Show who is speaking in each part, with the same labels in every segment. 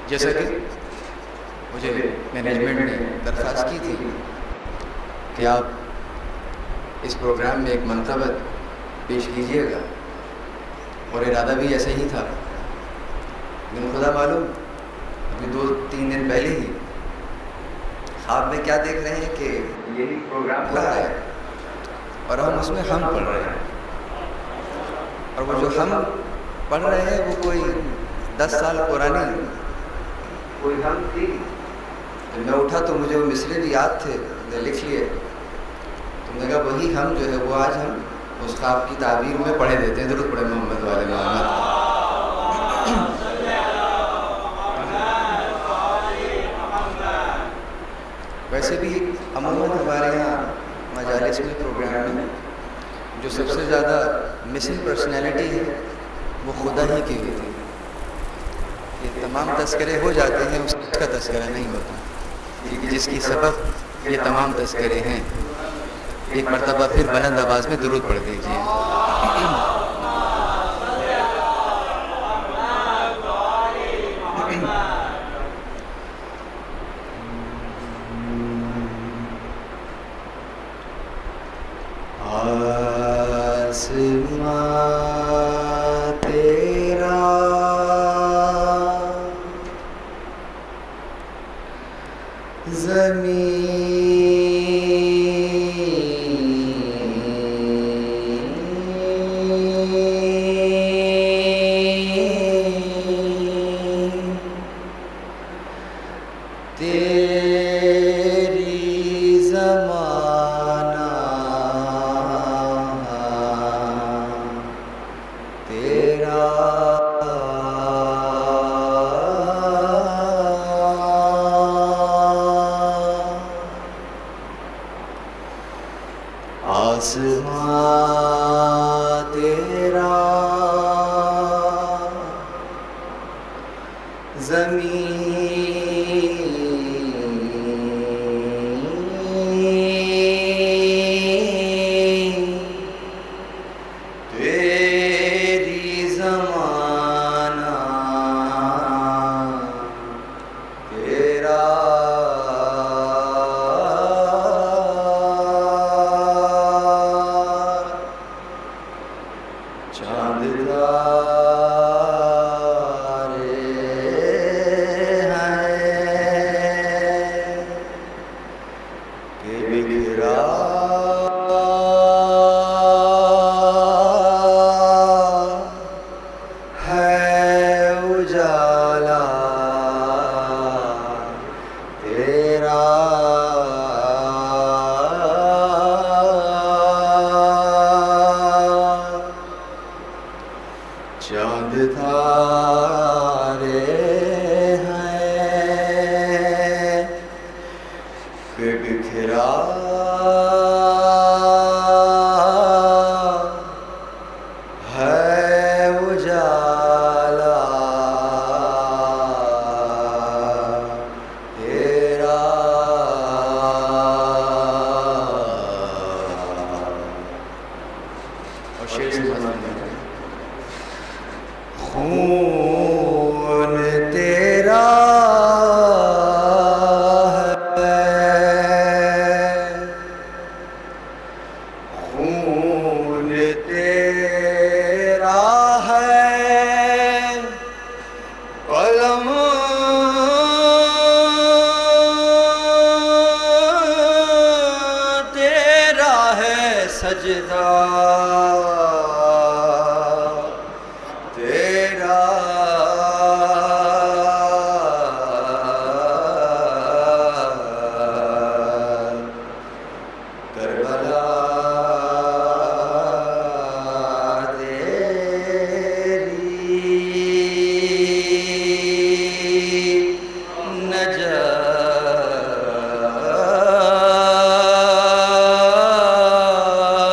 Speaker 1: جیسا کہ مجھے مینجمنٹ نے درخواست کی تھی کہ آپ اس پروگرام میں ایک منتبت پیش کیجیے گا، اور ارادہ بھی ایسا ہی تھا، لیکن خدا معلوم ابھی 2-3 دن پہلے ہی خواب میں کیا دیکھ رہے ہیں کہ یہی پروگرام ہو رہا ہے اور ہم اس میں ہم پڑھ رہے ہیں، اور وہ جو ہم پڑھ رہے ہیں وہ کوئی 10 سال پرانی کوئی ہم تھی۔ جب میں اٹھا تو مجھے وہ مصرے بھی یاد تھے، میں نے لکھ لیے، تو میں نے کہا وہی ہم جو ہے وہ آج ہم اس خواب کی تعبیر میں پڑھے دیتے ہیں۔ درود پڑھے محمد والے محمد۔ ویسے بھی عموماً ہمارے یہاں مجالس میں پروگرام میں جو سب سے زیادہ مسنگ پرسنالٹی ہے وہ خدا ہی کی ہوتی ہے۔ یہ تمام تذکرے ہو جاتے ہیں، اس کا تذکرہ نہیں ہوتا، جس کی سبب یہ تمام تذکرے ہیں۔ ایک مرتبہ پھر بلند آواز میں درود پڑھ دیجیے۔ آسماں تیرا زمین تیری زمانہ تیرا آسماں تیرا زمین تیری زمانہ تیرا چاند تارے ہیں کہ بکھرا ہے اجالا تیرا چاند تارے ہیں کہ بکھرا ہے اجالا تیرا اور شعر سے مضمون ہے۔ خون تیرا ہے، خون تیرا ہے، قلم تیرا ہے، سجدہ تیرا کربلا تیری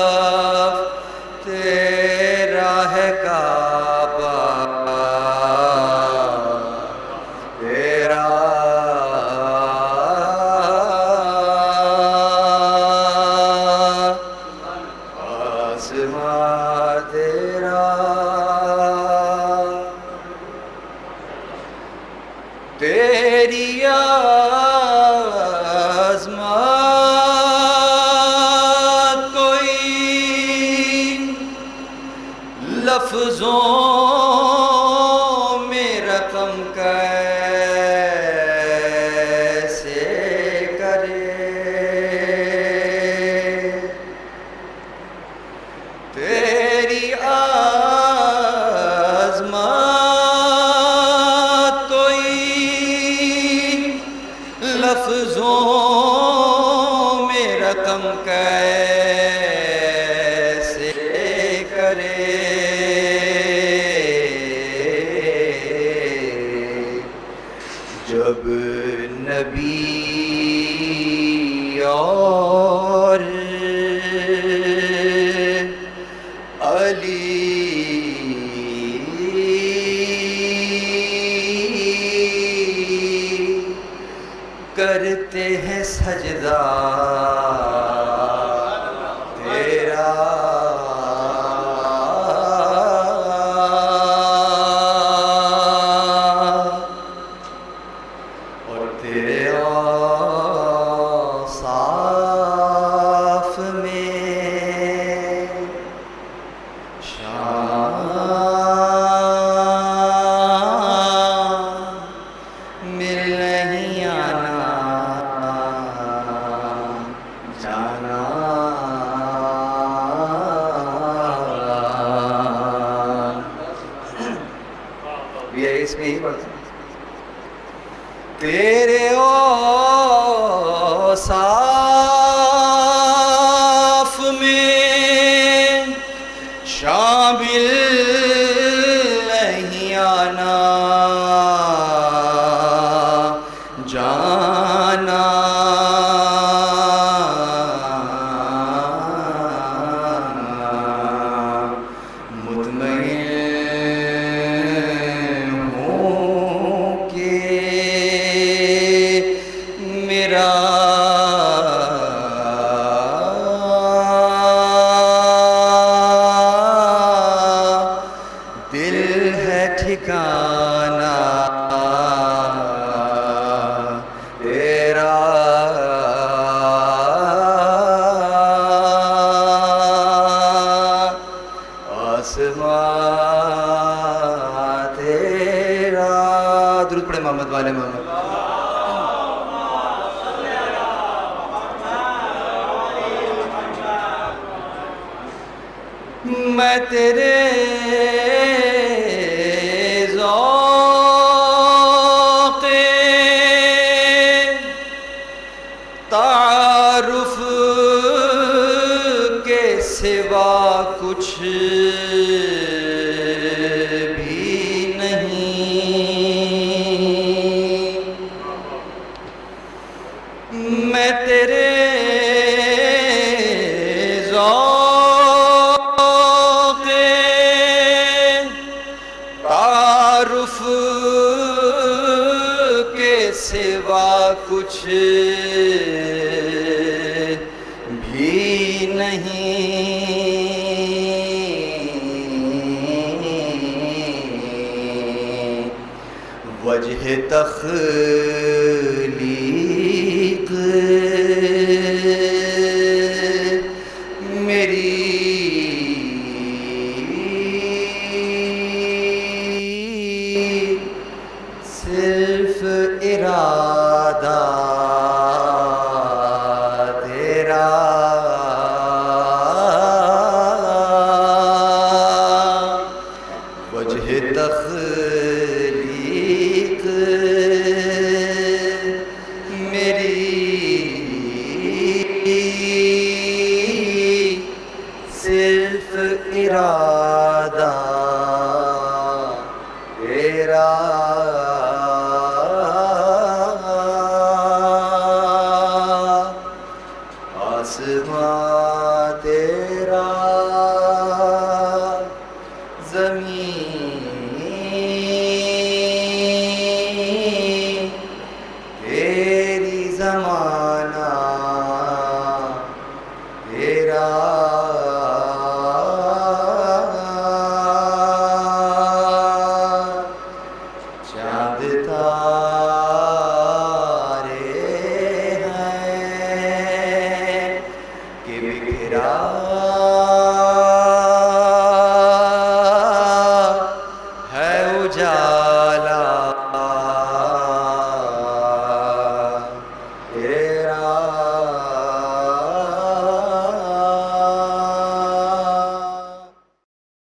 Speaker 1: نجف تیرا ہے کعبہ تیرا آسماں تیرا لفظوں میں رقم کیسے کرے، تیری عظمت توئی لفظوں میں رقم کیسے کرے، جب نبی اور علی کرتے ہیں سجدہ تیرا، اور تیرے اوصاف میں شامل نہیں آنا جانا، یہ اس میں ہی پڑھتے ہیں، تیرے اوصاف میں شامل نہیں آنا جانا، مطمئن ہوں کہ میرا دل ہے ٹھکانا تیرا، آسمان تیرا، درود پڑھے محمد والے محمد۔ میں تیرے ذوق تعارف کے سوا کچھ بھی نہیں، میں تیرے تعارف کے سوا کچھ بھی نہیں، وجہ تخلیق میری صرف ارادہ تیرا، وجہ تخلیق میری صرف ارادہ تیرا،